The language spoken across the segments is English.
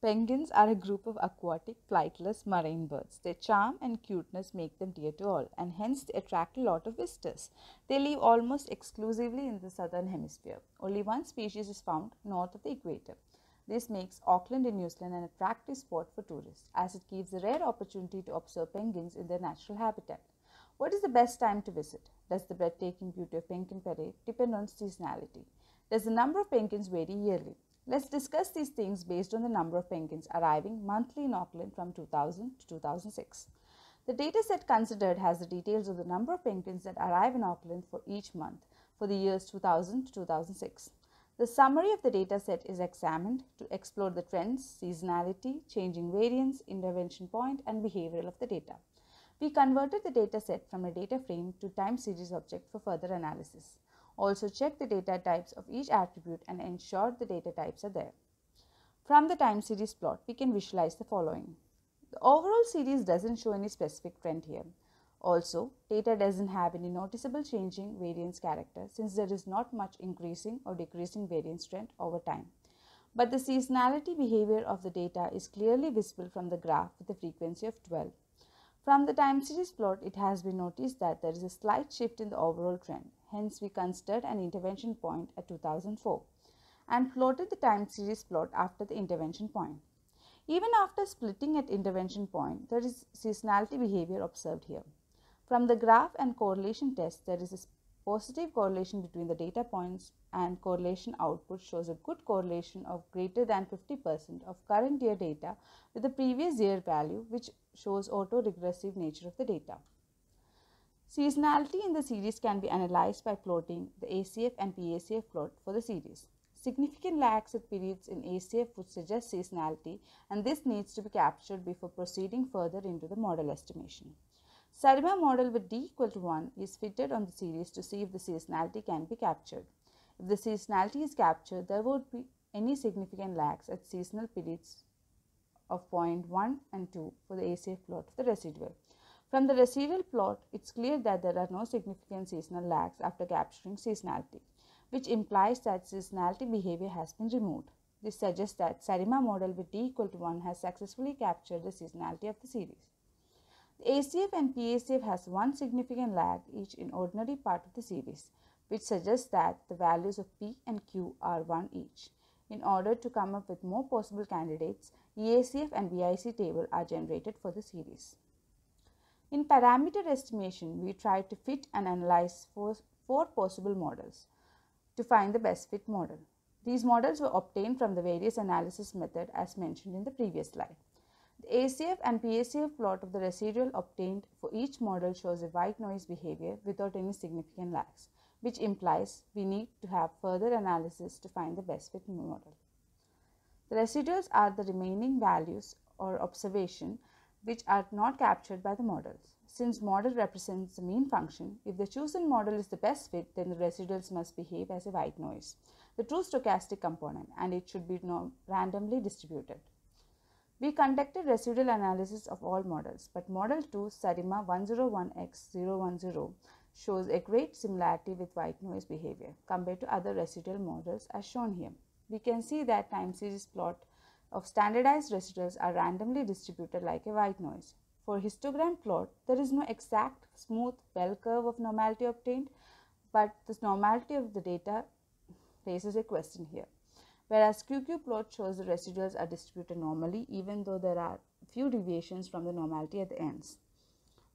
Penguins are a group of aquatic, flightless marine birds. Their charm and cuteness make them dear to all, and hence they attract a lot of visitors. They live almost exclusively in the southern hemisphere. Only one species is found north of the equator. This makes Auckland in New Zealand an attractive spot for tourists, as it gives a rare opportunity to observe penguins in their natural habitat. What is the best time to visit? Does the breathtaking beauty of Penguin Parade depend on seasonality? Does the number of penguins vary yearly? Let's discuss these things based on the number of penguins arriving monthly in Auckland from 2000 to 2006. The data set considered has the details of the number of penguins that arrive in Auckland for each month for the years 2000 to 2006. The summary of the data set is examined to explore the trends, seasonality, changing variance, intervention point, and behavioral of the data. We converted the data set from a data frame to time series object for further analysis. Also check the data types of each attribute and ensure the data types are there. From the time series plot, we can visualize the following. The overall series doesn't show any specific trend here. Also, data doesn't have any noticeable changing variance character since there is not much increasing or decreasing variance trend over time. But the seasonality behavior of the data is clearly visible from the graph with a frequency of 12. From the time series plot, it has been noticed that there is a slight shift in the overall trend. Hence, we considered an intervention point at 2004 and plotted the time series plot after the intervention point. Even after splitting at intervention point, there is seasonality behavior observed here. From the graph and correlation test, there is a positive correlation between the data points, and correlation output shows a good correlation of greater than 50% of current year data with the previous year value, which shows auto-regressive nature of the data. Seasonality in the series can be analyzed by plotting the ACF and PACF plot for the series. Significant lags at periods in ACF would suggest seasonality, and this needs to be captured before proceeding further into the model estimation. SARIMA model with d equal to 1 is fitted on the series to see if the seasonality can be captured. If the seasonality is captured, there won't be any significant lags at seasonal periods of point 1 and 2 for the ACF plot of the residual. From the residual plot, it's clear that there are no significant seasonal lags after capturing seasonality, which implies that seasonality behavior has been removed. This suggests that SARIMA model with d equal to 1 has successfully captured the seasonality of the series. The ACF and PACF has one significant lag each in ordinary part of the series, which suggests that the values of P and Q are 1 each. In order to come up with more possible candidates, EACF and BIC table are generated for the series. In parameter estimation, we tried to fit and analyze four possible models to find the best fit model. These models were obtained from the various analysis method as mentioned in the previous slide. The ACF and PACF plot of the residual obtained for each model shows a white noise behavior without any significant lags, which implies we need to have further analysis to find the best fit model. The residuals are the remaining values or observation which are not captured by the models. Since model represents the mean function, if the chosen model is the best fit, then the residuals must behave as a white noise, the true stochastic component, and it should be randomly distributed. We conducted residual analysis of all models, but model 2 SARIMA 101X010 shows a great similarity with white noise behavior compared to other residual models as shown here. We can see that time series plot of standardized residuals are randomly distributed like a white noise. For histogram plot, there is no exact smooth bell curve of normality obtained, but the normality of the data raises a question here. Whereas QQ plot shows the residuals are distributed normally even though there are few deviations from the normality at the ends.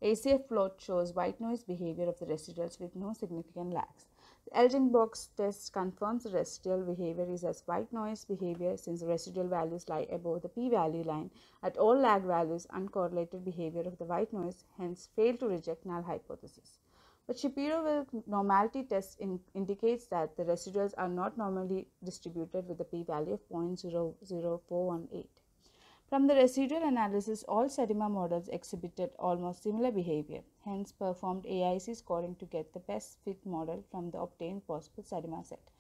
ACF plot shows white noise behavior of the residuals with no significant lags. The Elgin-Box test confirms the residual behavior is as white noise behavior since the residual values lie above the p-value line. At all lag values, uncorrelated behavior of the white noise hence fail to reject null hypothesis. But Shapiro-Wilk normality test indicates that the residuals are not normally distributed with a p-value of 0.00418. From the residual analysis, all SARIMA models exhibited almost similar behavior, hence performed AIC scoring to get the best fit model from the obtained possible SARIMA set,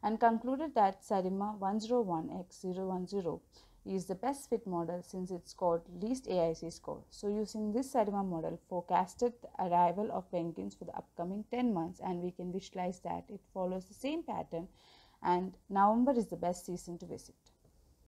and concluded that SARIMA 101X010 is the best fit model since it scored least AIC score. So using this SARIMA model forecasted the arrival of penguins for the upcoming 10 months, and we can visualize that it follows the same pattern and November is the best season to visit.